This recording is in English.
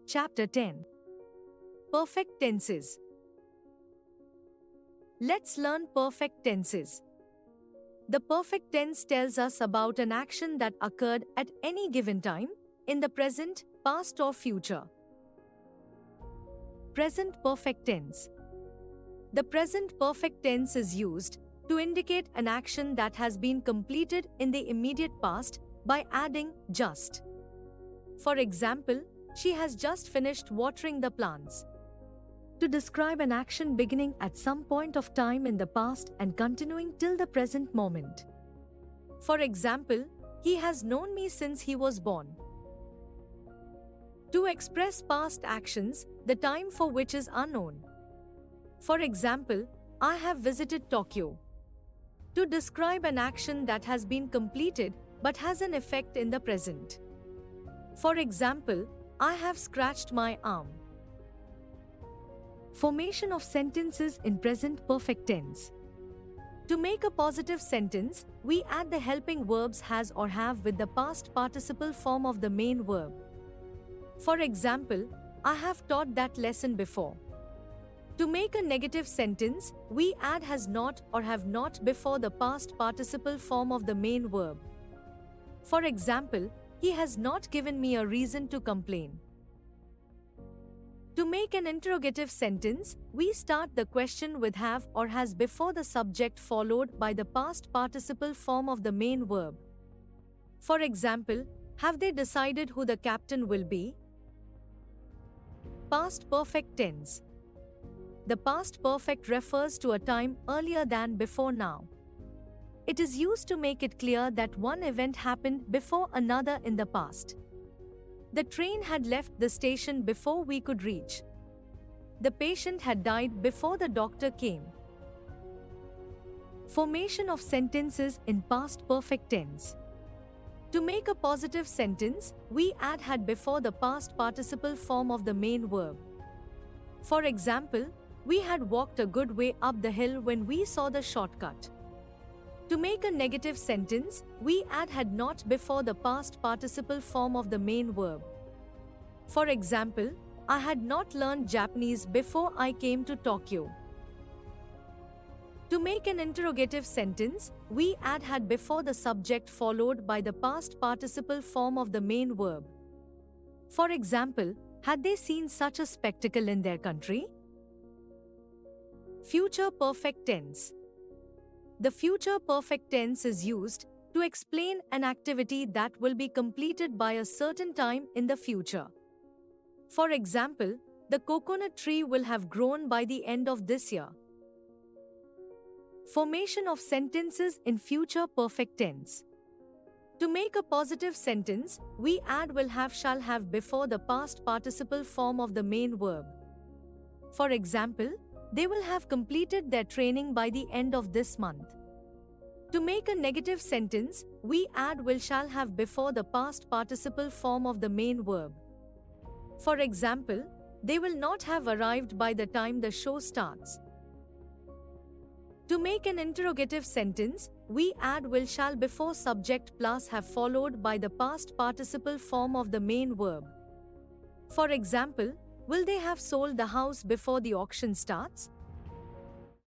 Chapter 10. Perfect Tenses. Let's learn perfect tenses. The perfect tense tells us about an action that occurred at any given time, in the present, past or future. Present perfect tense. The present perfect tense is used to indicate an action that has been completed in the immediate past by adding just. For example, she has just finished watering the plants. To describe an action beginning at some point of time in the past and continuing till the present moment. For example, he has known me since he was born. To express past actions, the time for which is unknown. For example, I have visited Tokyo. To describe an action that has been completed but has an effect in the present. For example, I have scratched my arm. Formation of sentences in present perfect tense. To make a positive sentence, we add the helping verbs has or have with the past participle form of the main verb. For example, I have taught that lesson before. To make a negative sentence, we add has not or have not before the past participle form of the main verb. For example, he has not given me a reason to complain. To make an interrogative sentence, we start the question with have or has before the subject followed by the past participle form of the main verb. For example, have they decided who the captain will be? Past perfect tense. The past perfect refers to a time earlier than before now. It is used to make it clear that one event happened before another in the past. The train had left the station before we could reach. The patient had died before the doctor came. Formation of sentences in past perfect tense. To make a positive sentence, we add had before the past participle form of the main verb. For example, we had walked a good way up the hill when we saw the shortcut. To make a negative sentence, we add had not before the past participle form of the main verb. For example, I had not learned Japanese before I came to Tokyo. To make an interrogative sentence, we add had before the subject followed by the past participle form of the main verb. For example, had they seen such a spectacle in their country? Future perfect tense. The future perfect tense is used to explain an activity that will be completed by a certain time in the future. For example, the coconut tree will have grown by the end of this year. Formation of sentences in future perfect tense. To make a positive sentence, we add will have shall have before the past participle form of the main verb. For example, they will have completed their training by the end of this month. To make a negative sentence, we add will shall have before the past participle form of the main verb. For example, they will not have arrived by the time the show starts. To make an interrogative sentence, we add will shall before subject plus have followed by the past participle form of the main verb. For example, will they have sold the house before the auction starts?